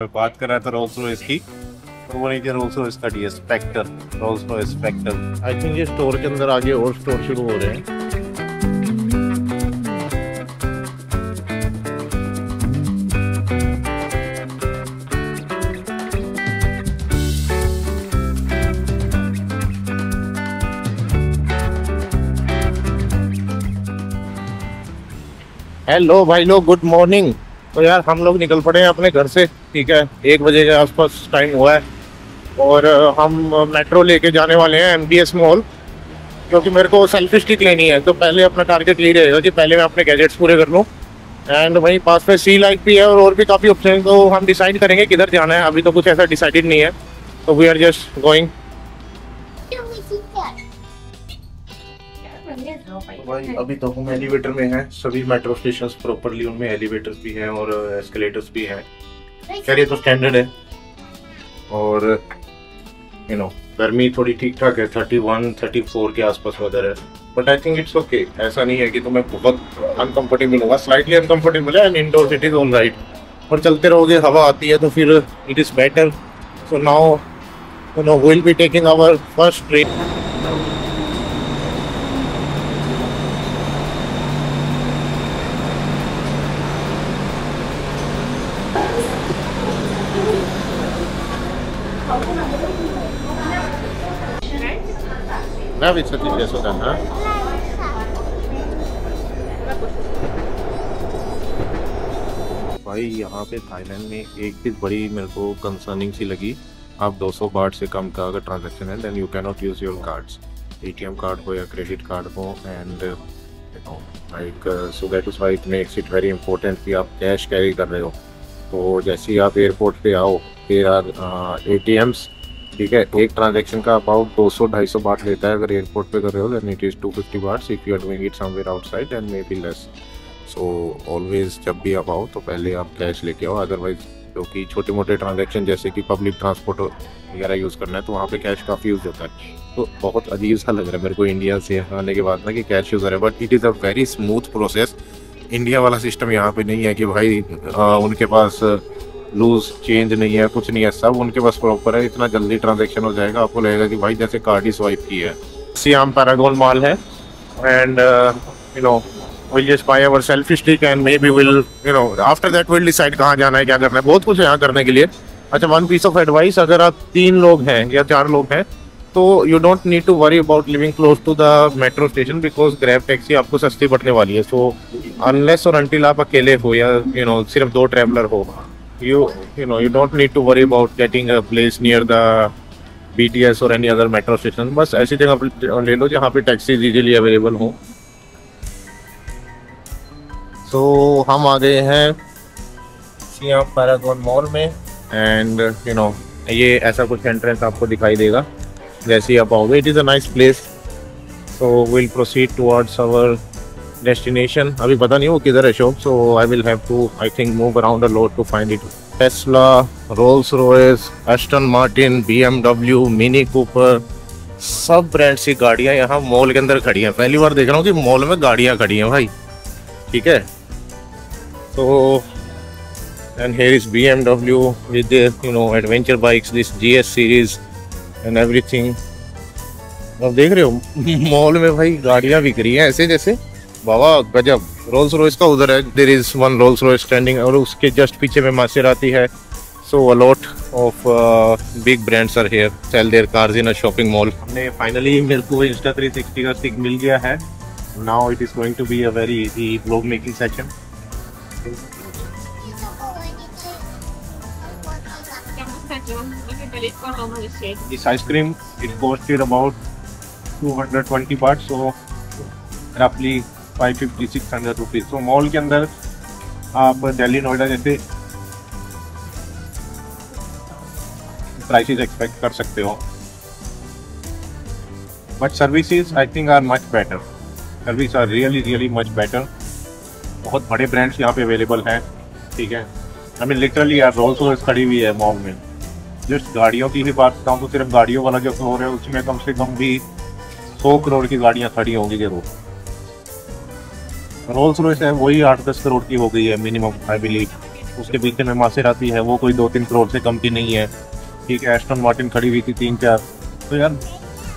मैं बात कर रहा था रोल्स रॉयस की, तो वो नीचे रोल्स रॉयस खड़ी है, Spectre, Rolls Royce Spectre. I think ये स्टोर के अंदर आगे और स्टोर शुरू हो रहे हैं। हेलो भाई लोग, गुड मॉर्निंग। तो यार हम लोग निकल पड़े हैं अपने घर से, ठीक है, 1 बजे के आसपास टाइम हुआ है और हम मेट्रो लेके जाने वाले हैं MBS मॉल, क्योंकि मेरे को सेल्फी स्टिक लेनी है। तो पहले अपना टारगेट यही रहेगा कि पहले मैं अपने गैजेट्स पूरे कर लूँ। एंड वहीं पास में सी लाइफ भी है और भी काफ़ी ऑप्शन है, तो हम डिसाइड करेंगे किधर जाना है। अभी तो कुछ ऐसा डिसाइडेड नहीं है, तो वी आर जस्ट गोइंग। भाई अभी तो हम एलिवेटर में हैं। सभी मेट्रो स्टेशंस प्रॉपरली उनमें एलिवेटर्स भी हैं और एस्केलेटर्स भी हैं। खैर ये तो स्टैंडर्ड है और गर्मी थोड़ी ठीक ठाक है, 31-34 के आसपास वेदर है, but I think it's okay. ऐसा नहीं है कि तुम्हें बहुत अनकंफर्टेबल होगा, स्लाइटली अनकंफर्टेबल है and indoors it is all right. और चलते रहोगे, हवा आती है तो फिर it is better. So now we will be taking our first train. ना भी सच्ची जैसा था ना। भाई यहाँ पे थाईलैंड में एक चीज़ बड़ी मेरे को कंसर्निंग सी लगी। आप 200 बाट से कम का अगर ट्रांजैक्शन है then you can not use your cards, ATM card हो या क्रेडिट कार्ड हो। And like so that is why it makes it very important कि आप कैश कैरी कर रहे हो। तो जैसे ही आप एयरपोर्ट पे आओ, फिर ATMs, ठीक है, एक ट्रांजैक्शन का अबाउट 200-250 बाट लेता है अगर एयरपोर्ट पे कर रहे हो, then it is 250 bahts if you are doing it somewhere outside and maybe less. So always जब भी आप आओ तो पहले आप कैश लेके आओ। अदरवाइज क्योंकि छोटे मोटे ट्रांजैक्शन जैसे कि पब्लिक ट्रांसपोर्ट वगैरह यूज़ करना है तो वहाँ पे कैश काफ़ी यूज़ होता है। तो बहुत अजीब सा लग रहा है मेरे को इंडिया से आने के बाद ना कि कैश यूज़ है, but it is a very smooth process. India वाला सिस्टम यहाँ पे नहीं है कि भाई उनके पास लूज चेंज नहीं है, कुछ नहीं है, सब उनके पास प्रॉपर है। इतना जल्दी ट्रांजैक्शन हो जाएगा, आपको लगेगा कि भाई जैसे कार्ड ही स्वाइप की है। सियाम पैरागॉन मॉल है and we'll just buy our selfie stick and maybe we'll after that we'll decide कहाँ जाना है, क्या करना है। बहुत कुछ है यहाँ करने के लिए। अच्छा, वन पीस ऑफ एडवाइस, अगर आप 3 लोग हैं या 4 लोग हैं तो you don't need to worry about living close to the metro station because grab taxi आपको सस्ती पड़ने वाली है। So unless और until आप अकेले हो या सिर्फ 2 ट्रैवलर हो, you don't need to worry about getting a place near the BTS or any other metro station। बस ऐसी जगह ले लो जहाँ पे टैक्सीज इजीली अवेलेबल हो। तो हम आ गए हैं सियाम पैरागॉन मॉल में एंड ये ऐसा कुछ एंट्रेंस आपको दिखाई देगा जैसे ही आप आओगे। It is a nice place. So will proceed towards our destination. अभी पता नहीं वो किधर है shop, so I will have to I think move around a lot to find it. Tesla, Rolls Royce, Aston Martin, BMW, Mini Cooper, सब brands की गाड़ियाँ यहाँ मॉल के अंदर खड़ी हैं। पहली बार देख रहा हूँ कि मॉल में गाड़ियाँ खड़ी हैं भाई, ठीक है। तो and here is BMW with adventure bikes, this GS series and everything. अब देख रहे हो मॉल में भाई गाड़ियाँ बिक रही हैं ऐसे जैसे, बाबा गजब। रोल्स रॉयस का उधर है, there is one Rolls Royce standing और उसके जस्ट पीछे में मासेराती है। So a lot of big brands are here, sell their cars in a shopping mall. हमने फाइनली मेरे को Insta360 का स्टिक मिल गया है। Now it is going to be a very easy vlog making session. This ice cream it costed about 220 baht, so roughly 550-600 rupees. तो mall के अंदर आप दिल्ली नोएडा जैसे प्राइसेस एक्सपेक्ट कर सकते हो, but services I think are much better. Service are really much better. बहुत बड़े ब्रांड्स यहाँ पे अवेलेबल हैं, ठीक है। आई मीन लिटरली यार रोल्स रॉयस खड़ी हुई है मॉल में। जस्ट गाड़ियों की ही बात बताऊँ तो सिर्फ गाड़ियों वाला जो फ्लोर है उसमें कम से कम भी 100 करोड़ की गाड़ियाँ खड़ी होंगी जरूर। रोल्स रॉयस है वही 8-10 करोड़ की हो गई है मिनिमम, आई बिलीव। उसके पीछे में मासेराती है, वो कोई 2-3 करोड़ से कम की नहीं है। ठीक है, एस्टन मार्टिन खड़ी हुई थी 3-4। तो यार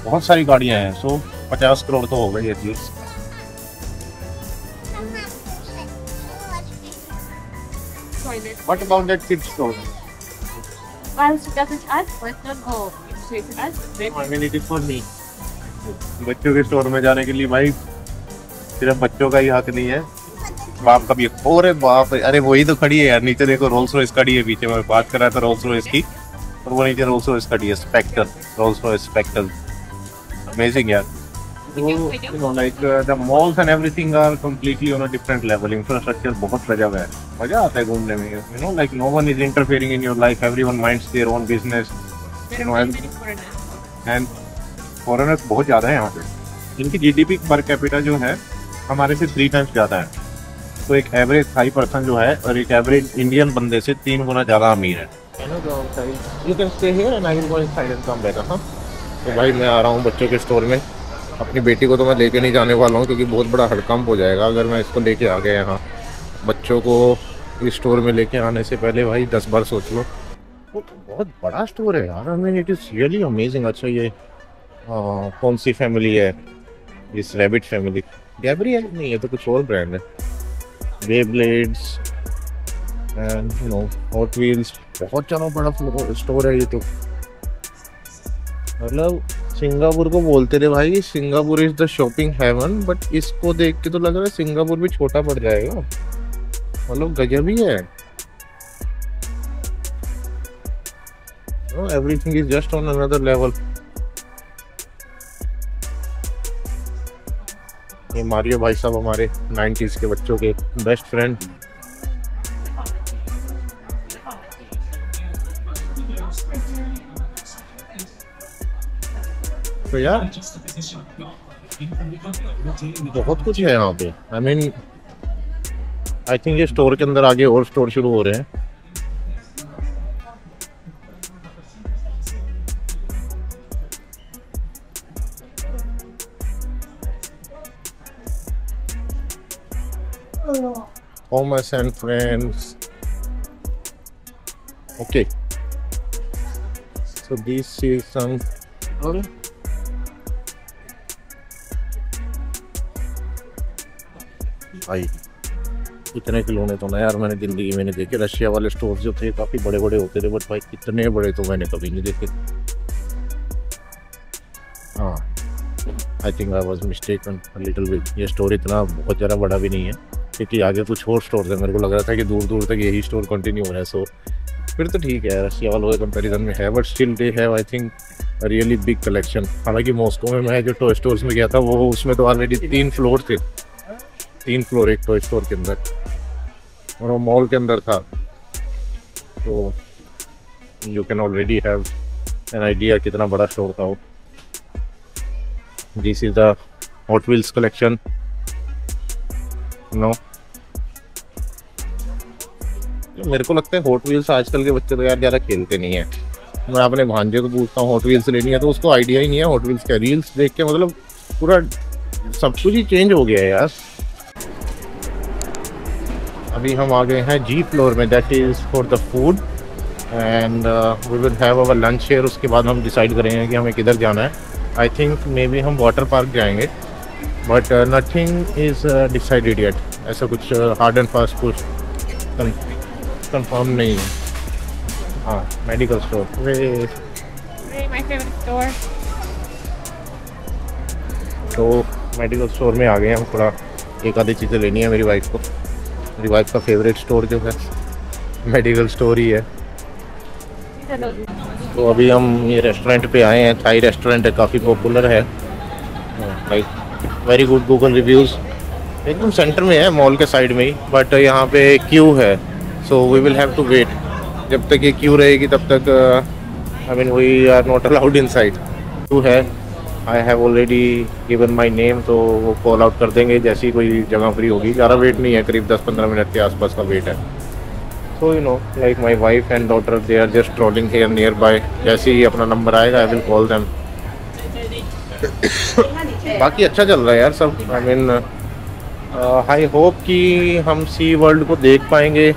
बहुत सारी गाड़ियाँ हैं, सो 50 करोड़ तो हो गई at least. What about that kids store? I mean it is for me. बच्चों के स्टोर में जाने के लिए भाई सिर्फ बच्चों का ही हक नहीं है, बाप का भी। अरे बाप, अरे वही तो खड़ी है यार नीचे, देखो रोल्स रॉयस खड़ी है पीछे। मैं बात कर रहा था रोल्स रॉयस की, और वो नीचे रोल्स रॉयस खड़ी है, Spectre, Rolls Royce Spectre. Amazing यार। Like the malls and everything are completely on a different level. Infrastructure बहुत सजा हुआ है, मजा आता है घूमने में। You know like no one is interfering in your life, everyone minds their own business, you know. And foreigners बहुत ज़्यादा है यहाँ पे। इनकी जीडीपी पर कैपिटा जो है हमारे से 3 टाइम्स ज़्यादा है। तो एक एवरेज थाई पर्सन जो है और एक एवरेज इंडियन बंदे से 3 गुना ज़्यादा अमीर है। You can stay here and I will go inside and come back, हाँ। तो भाई मैं आ रहा हूँ बच्चों के स्टोर में। अपनी बेटी को तो मैं लेके नहीं जाने वाला हूँ क्योंकि बहुत बड़ा हड़कंप हो जाएगा अगर मैं इसको लेके आ गया यहाँ। बच्चों को इस स्टोर में लेके आने से पहले भाई 10 बार सोच लो। वो बहुत बड़ा स्टोर है यार, I mean it is really amazing. अच्छा ये कौन सी फैमिली है? इस रैबिट फैमिली, गैब्रियल नहीं है तो कुछ और ब्रांड है। Beyblades and you know hot wheels, बहुत ज़्यादा बड़ा स्टोर है ये तो। मतलब सिंगापुर को बोलते थे भाई Singapore is the shopping haven, but इसको देख के तो लग रहा है सिंगापुर भी छोटा पड़ जाएगा। मतलब गजब ही है। Everything is just on another level. ये मारियो भाई साहब हमारे 90s के बच्चों के बेस्ट फ्रेंड। तो यार बहुत कुछ है यहाँ पे। आई मीन आई थिंक ये स्टोर के अंदर आगे और स्टोर शुरू हो रहे हैं। Thomas and friends. Okay. So this is some. भाई इतने खिलौने तो ना यार मैंने ज़िंदगी में नहीं देखे। रशिया वाले स्टोर जो थे काफ़ी बड़े बड़े होते थे, बट भाई इतने बड़े तो मैंने कभी नहीं देखे। हाँ, I think I was mistaken a little bit. ये स्टोर इतना बहुत ज़्यादा बड़ा भी नहीं है क्योंकि आगे कुछ और स्टोर है। मेरे को लग रहा था कि दूर दूर तक यही स्टोर कंटिन्यू हो रहा है। सो फिर तो ठीक है, रशिया वालों के कंपैरिजन में है, but still they have I think really big collection. हालांकि मॉस्को में मैं जो टॉय स्टोर्स में गया था वो उसमें तो ऑलरेडी 3 फ्लोर थे। 3 फ्लोर एक टॉय स्टोर के अंदर, और वो मॉल के अंदर था। तो you can already have an idea कितना बड़ा स्टोर था वो। This is the Hot Wheels collection. No, मेरे को लगता है हॉट व्हील्स आजकल के बच्चे तो यार ज़्यादा खेलते नहीं है। मैं अपने भांजे को पूछता हूँ हॉट व्हील्स लेनी है तो उसको आइडिया ही नहीं है हॉट व्हील्स का। रील्स देख के मतलब पूरा सब कुछ ही चेंज हो गया है यार। अभी हम आ गए हैं जी फ्लोर में, that is for the food and we will have our lunch here. उसके बाद हम डिसाइड करेंगे कि हमें किधर जाना है। आई थिंक मे बी हम वाटर पार्क जाएंगे, but nothing is decided yet. ऐसा कुछ हार्ड एंड फास्ट कुछ कंफर्म नहीं है। हाँ, medical store. My favorite store. तो मेडिकल स्टोर में आ गए हम। थोड़ा एक आधी चीज़ें लेनी है मेरी वाइफ को। मेरी वाइफ का फेवरेट स्टोर जो है मेडिकल स्टोर ही है। तो अभी हम ये रेस्टोरेंट पे आए हैं। थाई रेस्टोरेंट है, काफ़ी पॉपुलर है, like very good Google reviews. एकदम सेंटर में है, मॉल के साइड में ही, बट यहाँ पे क्यू है। So we will have to wait. जब तक ये क्यू रहेगी तब तक I mean we are not allowed inside. Queue है, I have already given my name, तो वो कॉल आउट कर देंगे जैसे ही कोई जगह फ्री होगी। ज़्यादा वेट नहीं है, करीब 10-15 मिनट के आसपास का वेट है। So you know like my wife and daughter they are just trolling here nearby. जैसे ही अपना नंबर आएगा आई विल कॉल देम। बाकी अच्छा चल रहा है यार सब। आई मीन आई होप कि हम सी वर्ल्ड को देख पाएंगे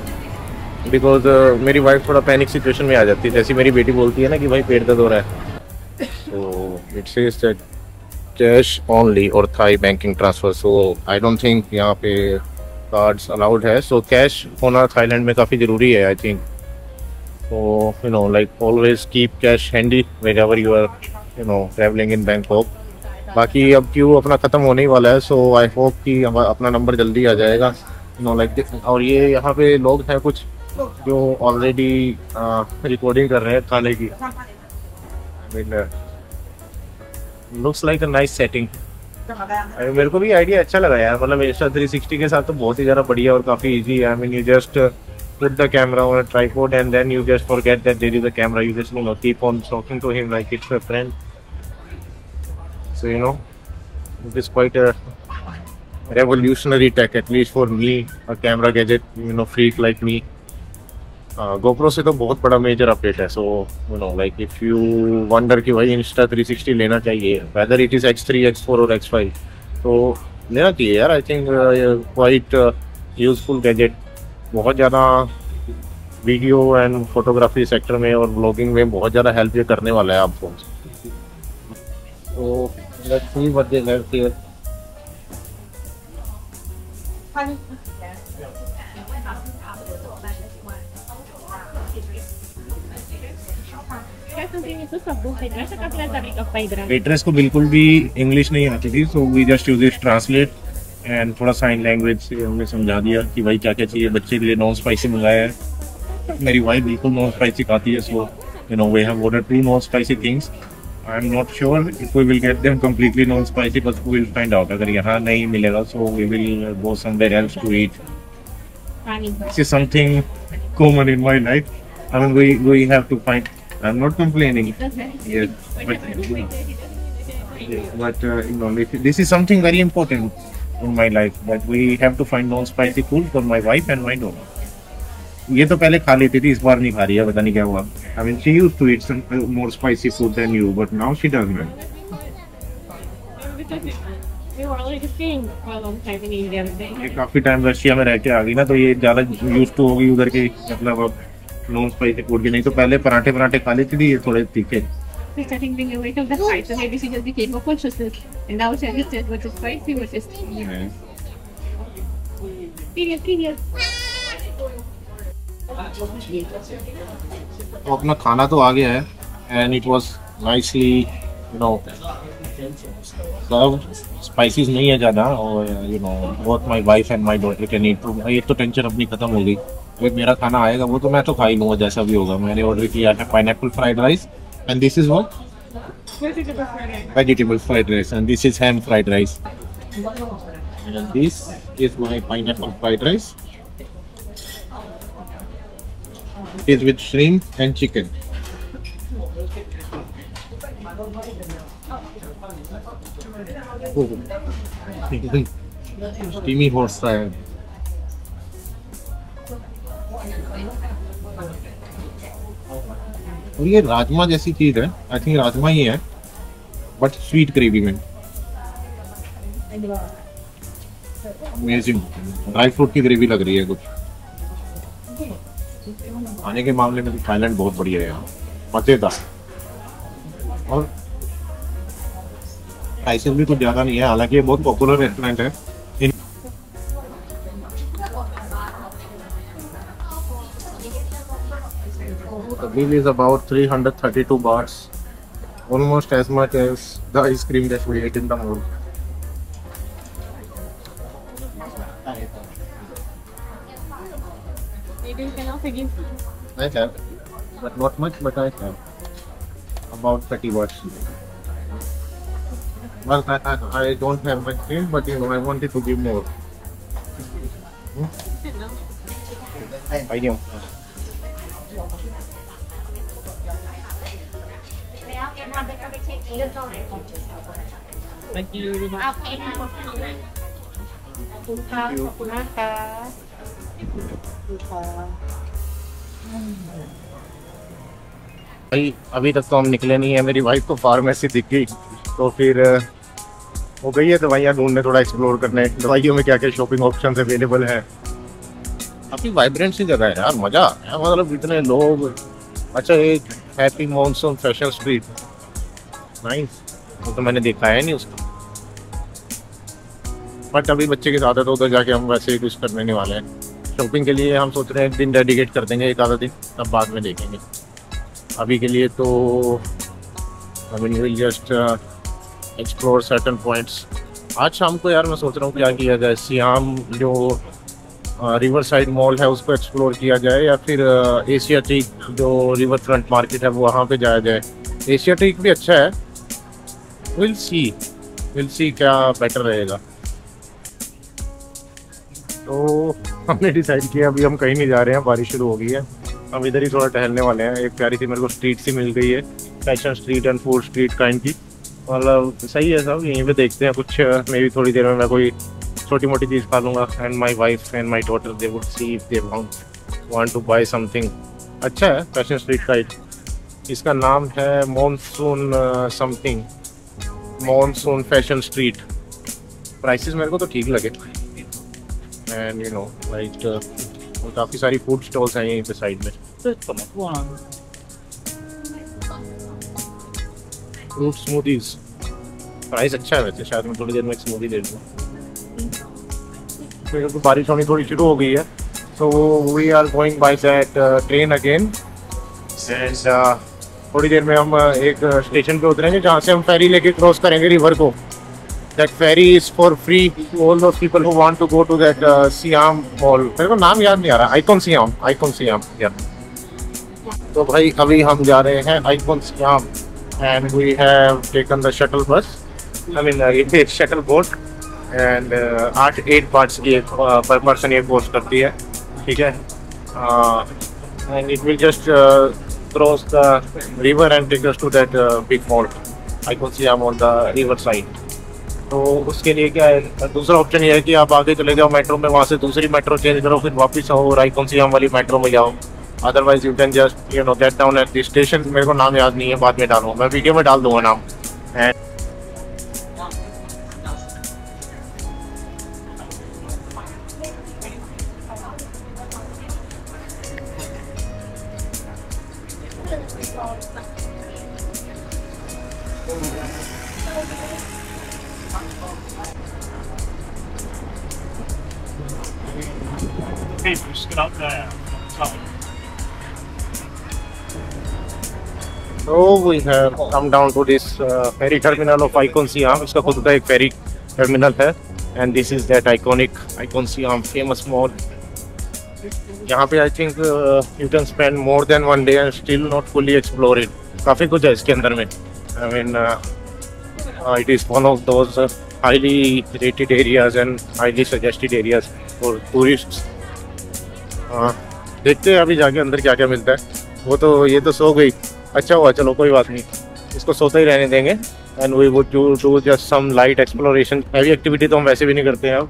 बिकॉज मेरी वाइफ थोड़ा पैनिक सिचुएशन में आ जाती है, जैसी मेरी बेटी बोलती है ना कि भाई पेट दर्द हो रहा है, तो it says that cash only और Thai banking transfer. So I don't think यहाँ पे कार्ड्स अलाउड है। सो कैश होना थाईलैंड में काफ़ी ज़रूरी है I think. So, like always keep cash handy wherever you are, traveling in Bangkok. बाकी अब क्यों अपना ख़त्म होने ही वाला है, सो आई होप कि अपना नंबर जल्दी आ जाएगा, और ये यहाँ पे लोग हैं कुछ जो ऑलरेडी रिकॉर्डिंग कर रहे हैं खाने की। Looks like a nice setting. मेरे को भी आइडिया अच्छा लगा यार, मतलब इंस्टा 360 के साथ तो बहुत ही ज़्यादा बढ़िया और काफ़ी ईजी है। I mean you just put the camera on a tripod and then you just forget that there is a camera. You just keep on talking to him like it's a friend. So it is quite a revolutionary tech, at least for me, a camera gadget, freak like me. GoPro से तो बहुत बड़ा major update है। So like if you wonder कि भाई Insta 360 लेना चाहिए, whether it is X3, X4 और X5, तो लेना चाहिए यार। I think quite useful gadget, बहुत ज़्यादा वीडियो एंड फोटोग्राफी सेक्टर में और ब्लॉगिंग में बहुत ज़्यादा हेल्प ये करने वाला है आपको। तो let's see what they have here. Waitress को बिल्कुल भी इंग्लिश नहीं आती थी, so we just use this translate and थोड़ा साइन लैंग्वेज से हमने समझा दिया कि भाई क्या क्या चाहिए। बच्चे के लिए नॉन स्पाइसी मंगाया है, मेरी वाइफ बिल्कुल नॉन स्पाइसी खाती है, so we have ordered 2 non spicy things. I am not sure if we will get them completely non spicy, but we will find out. अगर यहाँ नहीं मिलेगा so we will go somewhere else to eat. This is something common in my life. I mean we have to find. I am not complaining, but this is something very important in my life, that we have to find non-spicy food for my wife and my daughter. ये तो पहले खा लेती थी, इस बार नहीं खा रही है, पता नहीं क्या हुआ। I mean, she used to eat some more spicy food than you, but now she doesn't. We were already seeing for a long time in India. ये काफी टाइम रशिया में रह के आ गई ना, तो ये ज्यादा यूज्ड टू हो गई उधर की, मतलब अब नॉन स्पाइसी फूड की। नहीं तो पहले पराठे खा लेती थी, ये थोड़े तीखे। She's starting being aware of the spice, so maybe she just became more conscious, and now she understands what is spicy, what is serious. तो अपना खाना तो आ गया है, and it was nicely, served. Spices नहीं है ज़्यादा, और both my wife and my daughter can eat. तो ये तो टेंशन अपनी खत्म हो गई। अगर मेरा खाना आएगा वो तो मैं तो खा ही लूँगा जैसा भी होगा। मैंने ऑर्डर किया है pineapple fried rice, and this is what? Vegetable fried rice, and this is ham fried rice. And this is my pineapple fried rice. It is with shrimp and chicken. Steamy horse style. और ये राजमा जैसी चीज है, I think rajma ही है, but sweet gravy में। Amazing, dry fruit की gravy लग रही है कुछ। खाने के मामले में तो थाईलैंड बहुत बढ़िया है, मजेदार, और प्राइसेस भी कुछ ज़्यादा नहीं है। हालांकि ये बहुत पॉपुलर रेस्टोरेंट है। The bill is about 332 bahts, almost as much as the ice cream that we ate in the mall. Maybe you can also give. I have, but not much, but I have about 30 bahts. Well, I don't have much cream, but I wanted to give more. I know. Thank you. भाई अभी तक तो हम निकले नहीं है। मेरी wife को फार्मेसी दिख गई, तो फिर हो गई है दवाइयाँ ढूंढने, थोड़ा एक्सप्लोर करने, दवाइयों में क्या क्या शॉपिंग ऑप्शन अवेलेबल है। काफी वाइब्रेंट सी जगह है यार, मजा आ रहा है, मतलब इतने लोग। अच्छा, एक happy monsoon fashion street, nice, वो तो मैंने देखा है नहीं उसको, बट अभी बच्चे के साथ है तो उधर जाके हम वैसे ही कुछ करने नहीं वाले हैं। शॉपिंग के लिए हम सोच रहे हैं एक दिन डेडिकेट कर देंगे, एक आधा दिन, तब बाद में देखेंगे। अभी के लिए तो I mean will just explore certain points. आज शाम को यार मैं सोच रहा हूँ क्या किया जाए, सियाम जो रिवर साइड मॉल है उसको एक्सप्लोर किया जाए, या फिर एशियाटिक जो रिवर फ्रंट मार्केट है वो वहाँ पे जाया जाए। एशियाटिक भी अच्छा है, विल सी क्या बेटर रहेगा। तो हमने डिसाइड किया अभी हम कहीं नहीं जा रहे हैं, बारिश शुरू हो गई है, हम इधर ही थोड़ा टहलने वाले हैं। एक प्यारी सी मेरे को स्ट्रीट सी मिल गई है, fashion street and food street kind की, मतलब सही है सब। यहीं पे देखते हैं कुछ, मे भी थोड़ी देर में मैं कोई छोटी मोटी चीज़ खा लूँगा, and my wife and my daughter they would see if they want to buy something. अच्छा है फैशन स्ट्रीट काइंड, इसका नाम है monsoon something, monsoon fashion street. Prices मेरे को तो ठीक लगे, एंड यू नो लाइक काफ़ी सारी फूड स्टॉल्स हैं यहीं पे साइड में। फ्रूट स्मूदीज, प्राइस अच्छा है वैसे, शायद मैं थोड़ी देर में एक स्मूदी दे दूँ। फिर तो बारिश होनी थोड़ी शुरू हो गई है, so we are going by that train again, and थोड़ी देर में हम एक स्टेशन पे उतरेंगे जहाँ से हम फेरी लेके क्रॉस करेंगे रिवर को। That ferry is for free to all those people who want to go to that Siam Mall. मेरे को नाम याद नहीं आ रहा, आइकॉन सियाम यार। तो भाई अभी हम जा रहे हैं Icon Siam, and we have taken the shuttle bus, I mean ये शटल बोट, एंड 8 पार्ट्स की पर पर्सन ये कोस्ट करती है, ठीक है। And it will just cross the river and take us to that big mall Icon Siam on the river side. तो उसके लिए क्या है, दूसरा ऑप्शन ये है कि आप आगे चले जाओ मेट्रो में, वहाँ से दूसरी मेट्रो चेंज करो, फिर वापस आओ और आइकॉन सियाम वाली मेट्रो में जाओ। Otherwise you can just you know get down at the station. मेरे को नाम याद नहीं है, बाद में डालूंगा, मैं वीडियो में डाल दूंगा नाम। And just get up there. So we have come down to this ferry terminal of Icon Siam. इसका खुद का एक ferry terminal है, and this is that iconic Icon Siam famous mall. यहाँ पे I think you can spend more than 1 day and still not fully explore it. काफी कुछ है इसके अंदर में. I mean it is one of those highly rated areas and highly suggested areas for tourists. देखते हैं अभी जाके अंदर क्या क्या मिलता है। वो तो ये तो सो गई, अच्छा हुआ, चलो कोई बात नहीं, इसको सोते ही रहने देंगे। And we would do just some light exploration. Heavy activity तो हम वैसे भी नहीं करते हैं अब।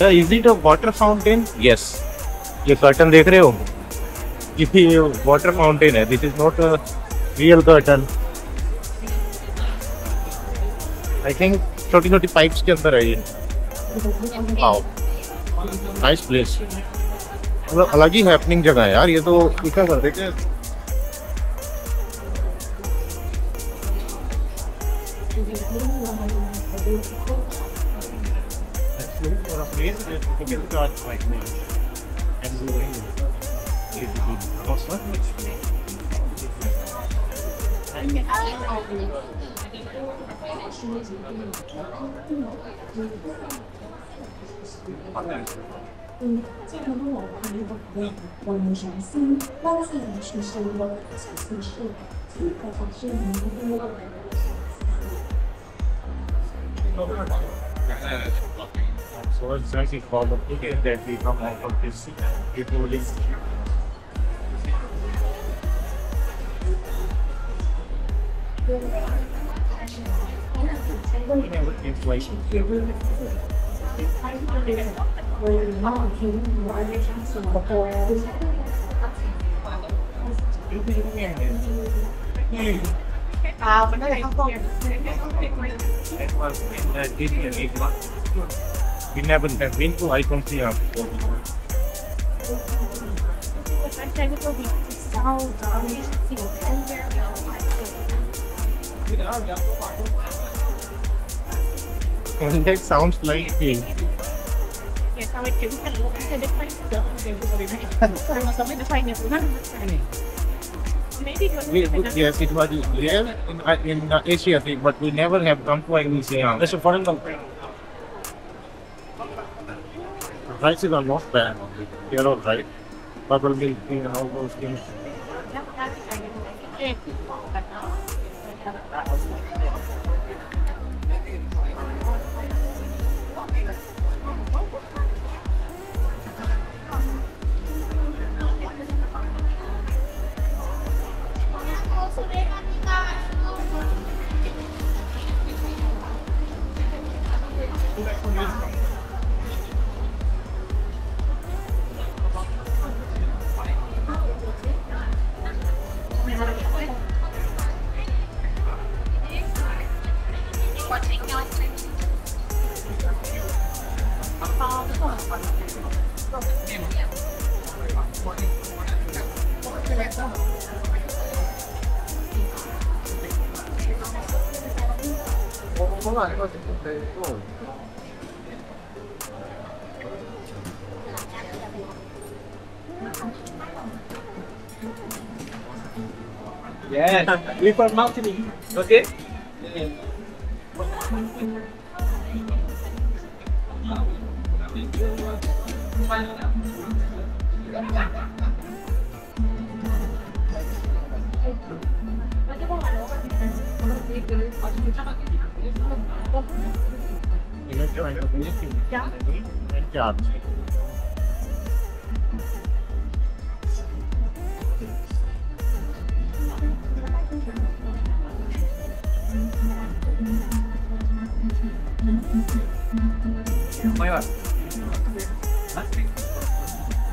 Is it a water fountain? Yes. ये कर्टन देख रहे हो, ये वाटर फाउंटेन है। This is not a real curtain. I think छोटी छोटी पाइप्स के अंदर है ये। वाओ, नाइस प्लेस, मतलब अलग ही हैपनिंग जगह है यार। ये तो क्या कर देते हैं। So it's actually called the ticket that we come out of this beautifully. Vấn đề không không. We never have been to Icon Siam. That sounds like me. Yes, I would do a different stuff. Something to find it. Maybe Yes, it was there in Asia thing, but we never have come to Icon Siam. That's a foreign country. Prices are not bad. They are all right. Bubble milk tea and all those things. Yeah, we for mountain. Okay.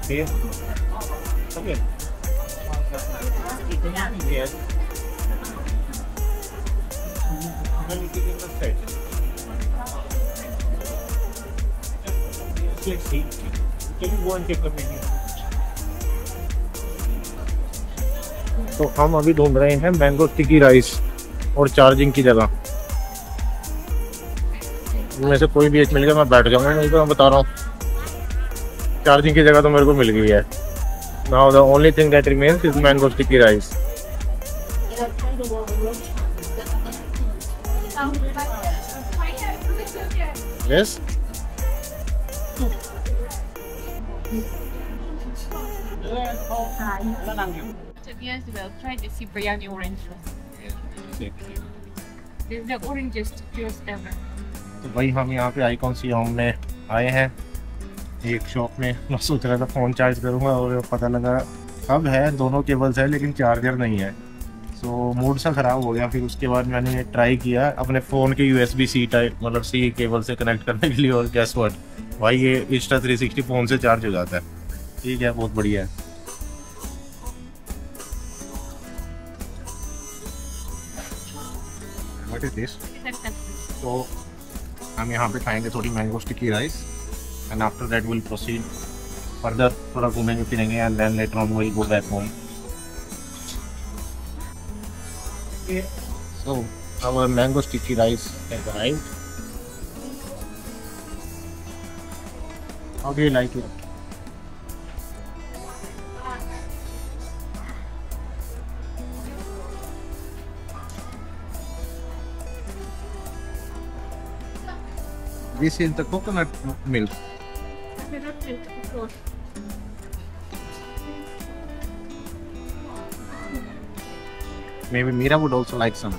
Okay. Okay. Yes. Then you give him the set. Let's see. Can you go and take the menu? तो हम अभी ढूंढ रहे हैं mango sticky rice और charging की जगह। इनमें से कोई भी एक मिल गया मैं बैठ जाऊंगा, नहीं तो मैं बता रहा हूँ चार्जिंग की जगह तो मेरे को मिल गई है। Now the only thing that remains is mango sticky rice. Yes. Yes, well, try the sea biryani orange juice. This is the orangest juice ever. तो भाई हम यहाँ पे आइकॉन सियाम में आए हैं एक शॉप में। मैं सोच रहा था फ़ोन चार्ज करूँगा और पता लगा सब है, दोनों केबल्स है लेकिन चार्जर नहीं है। सो मूड सा ख़राब हो गया। फिर उसके बाद मैंने ट्राई किया अपने फ़ोन के USB-C टाइप मतलब C केबल से कनेक्ट करने के लिए, और गेस व्हाट भाई ये Insta360 फ़ोन से चार्ज हो जाता है। ठीक है, बहुत बढ़िया है। What is this? तो हम यहाँ पे खाएंगे थोड़ी mango sticky rice and after that will proceed further, थोड़ा घूमेंगे फिरेंगे and then later on will go back home. So our mango sticky rice has arrived. How do you like it? This is the coconut milk. Maybe Mira would also like some.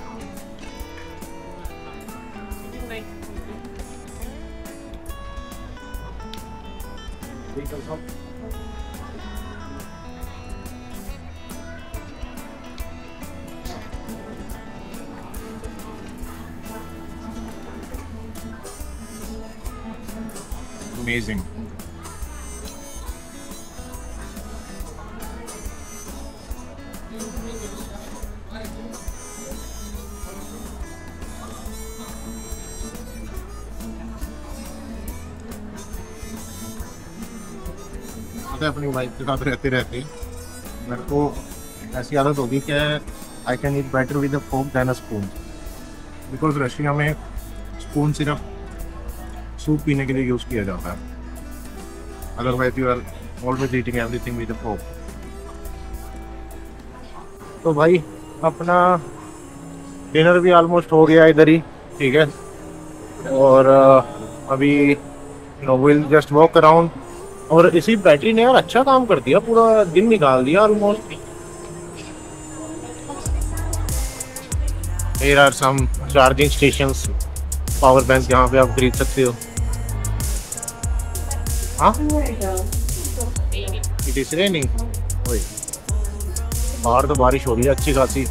Amazing. अपनी wife के साथ रहते रहते मेरे को ऐसी आदत होगी कि I can eat better with a fork than a spoon, because Russia में स्पून सिर्फ सूप पीने के लिए यूज़ किया जाता है, otherwise you are always eating everything with a fork. तो भाई अपना डिनर भी ऑलमोस्ट हो गया इधर ही, ठीक है, और अभी विल जस्ट वॉक अराउंड। और इसी बैटरी ने यार अच्छा काम कर दिया, पूरा दिन निकाल दिया almost. Here are some charging stations, power bank यहाँ पे आप खरीद सकते हो। हाँ, इट इज रेनिंग, बाहर तो बारिश हो रही है अच्छी खासी।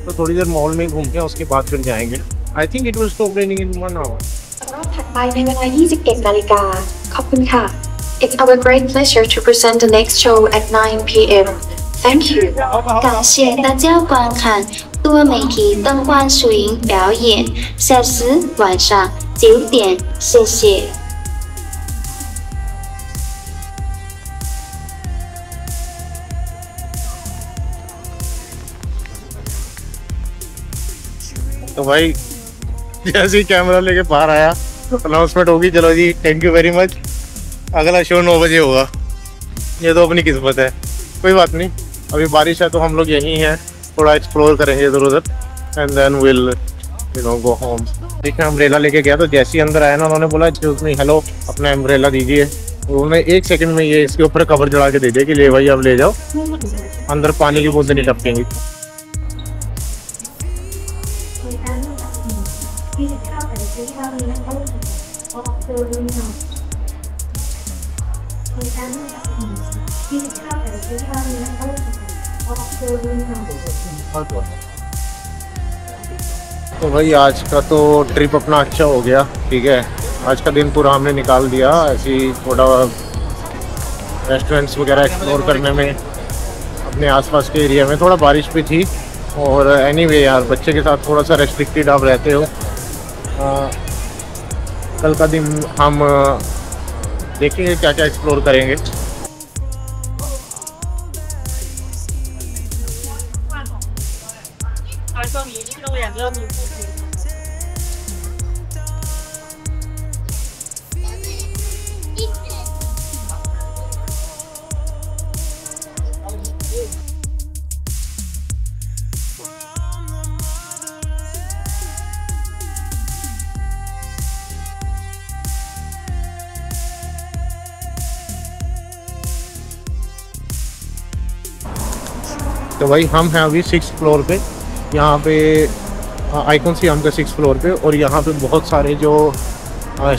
तो थोड़ी देर मॉल में घूमते हैं, उसके बाद फिर जाएंगे। I think it will stop raining in 1 hour। ถัดไปในเวลา 21 นาฬิกา ขอบคุณค่ะ It's our great pleasure to present the next show at 9 p.m. Thank you. 感谢大家观看多媒体灯光摄影表演，下次晚上9点，谢谢。 तो भाई जैसे ही कैमरा लेके बाहर आया अनाउंसमेंट होगी, चलो जी थैंक यू वेरी मच, अगला शो 9 बजे होगा। ये तो अपनी किस्मत है, कोई बात नहीं। अभी बारिश है तो हम लोग यहीं हैं, थोड़ा एक्सप्लोर करेंगे इधर उधर, and then will go home. देखिए अम्ब्रेला लेके गया, तो जैसे ही अंदर आया ना उन्होंने बोला एक्सक्यूज मी, हेलो अपना अम्ब्रेला दीजिए। उन्होंने 1 सेकंड में ये इसके ऊपर कवर चढ़ा के दे दिया कि ले भाई अब ले जाओ, अंदर पानी की बूंदें नहीं टपकेंगी। तो भाई आज का तो ट्रिप अपना अच्छा हो गया, ठीक है। आज का दिन पूरा हमने निकाल दिया ऐसे ही, थोड़ा रेस्टोरेंट्स वगैरह एक्सप्लोर करने में, अपने आसपास के एरिया में। थोड़ा बारिश भी थी, और एनीवे यार बच्चे के साथ थोड़ा सा रेस्ट्रिक्टेड आप रहते हो। कल का दिन हम देखेंगे क्या क्या एक्सप्लोर करेंगे। तो भाई हम हैं अभी 6th फ्लोर पे, यहाँ पे आइकॉन सी हम का 6th फ्लोर पे, और यहाँ पे बहुत सारे जो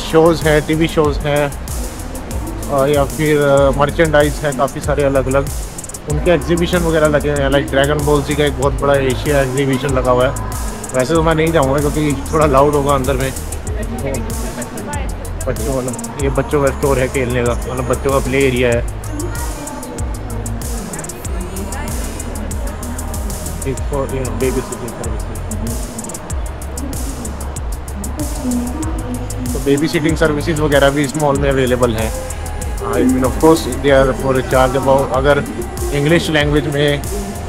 शोज़ हैं, टीवी शोज़ हैं या फिर मर्चेंडाइज है काफ़ी सारे अलग अलग, उनके एग्जीबिशन वगैरह लगे हैं। लाइक ड्रैगन बॉल जी का एक बहुत बड़ा एशिया एग्जीबिशन लगा हुआ है। वैसे तो मैं नहीं जाऊँगा क्योंकि थोड़ा लाउड होगा अंदर में। बच्चों वाला ये बच्चों का स्टोर है खेलने का, मतलब बच्चों का प्ले एरिया है। बेबी सिटिंग सर्विसेज, तो बेबी सिटिंग सर्विसेज वगैरह भी इस मॉल में अवेलेबल हैं। I mean of course they are for charge about, अगर इंग्लिश लैंग्वेज में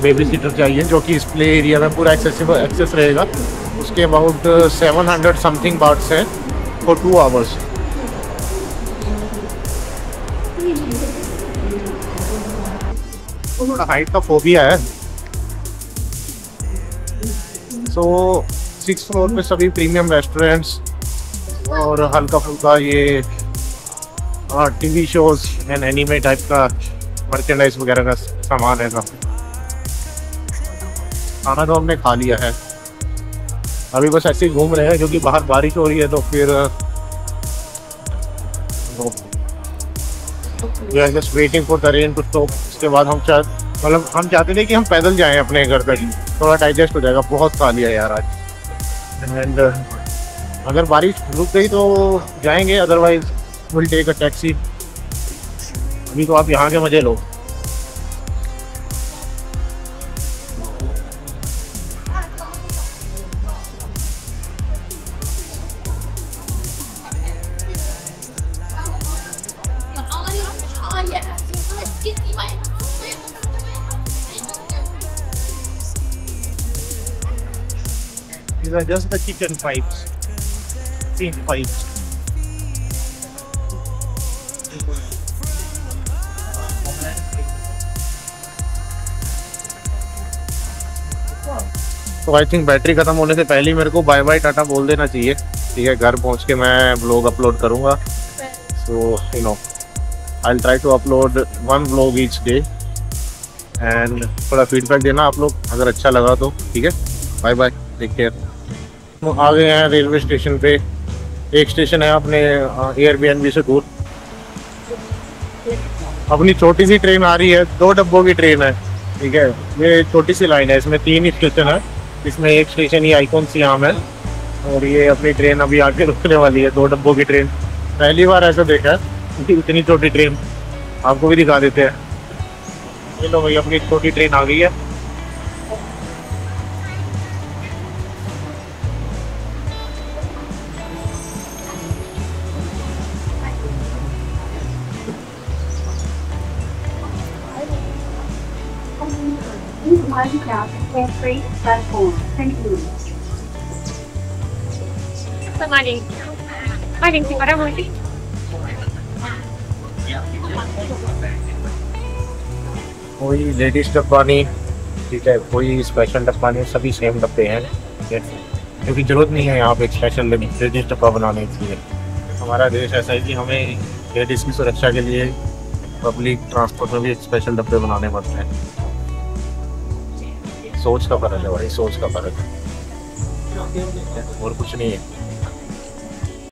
बेबी सिटर चाहिए जो कि इस प्ले एरिया में पूरा एक्सेस रहेगा, उसके अबाउट 700 समथिंग बाट्स हैं फॉर 2 आवर्स। थोड़ा हाइट का फोबिया है। सो 6th फ्लोर पे सभी प्रीमियम रेस्टोरेंट्स और हल्का फुल्का ये TV shows and anime type का मर्चेंडाइज वगैरह का सामान है। खाना तो हमने खा लिया है, अभी बस ऐसे ही घूम रहे हैं क्योंकि बाहर बारिश हो रही है। तो फिर we are just waiting for the rain to stop. उसके बाद हम हम चाहते थे कि हम पैदल जाएं अपने घर तक, थोड़ा डाइजेस्ट हो जाएगा। बहुत खा लिया यार आज। एंड अगर बारिश रुक गई तो जाएंगे, otherwise will take a taxi. अभी तो आप यहाँ के मजे लो। These are just the kitchen pipes, sink pipes. तो आई थिंक बैटरी खत्म होने से पहले ही मेरे को बाय बाय टाटा बोल देना चाहिए। ठीक है, घर पहुंच के मैं ब्लॉग अपलोड करूंगा। So you know I will try to upload 1 vlog each day and थोड़ा फीडबैक देना आप लोग अगर अच्छा लगा तो। ठीक है, बाय बाय, टेक केयर। तो आ गए हैं रेलवे स्टेशन पे। एक स्टेशन है अपने एयरबीएनबी से दूर। अपनी छोटी सी ट्रेन आ रही है, 2 डब्बों की ट्रेन है। ठीक है, ये छोटी सी लाइन है, इसमें 3 ही स्टेशन है। इसमें एक स्टेशन ही आइकॉन सियाम है और ये अपनी ट्रेन अभी आके रुकने वाली है, 2 डब्बों की ट्रेन। पहली बार ऐसा देखा है, इतनी छोटी ट्रेन। आपको भी दिखा देते हैं। ये लो भाई, अपनी छोटी ट्रेन आ गई है। कोई लेडीज डब्बा नहीं, ठीक है, कोई स्पेशल डब्बा नहीं, सभी सेम डब्बे हैं। क्योंकि जरूरत नहीं है यहाँ पे स्पेशल लेडीज डब्बा बनाने के लिए। हमारा देश ऐसा है कि हमें लेडीज़ की सुरक्षा के लिए पब्लिक ट्रांसपोर्ट में भी स्पेशल डब्बे बनाने पड़ते हैं। सोच का फर्क है भाई, सोच का फर्क है और कुछ नहीं है।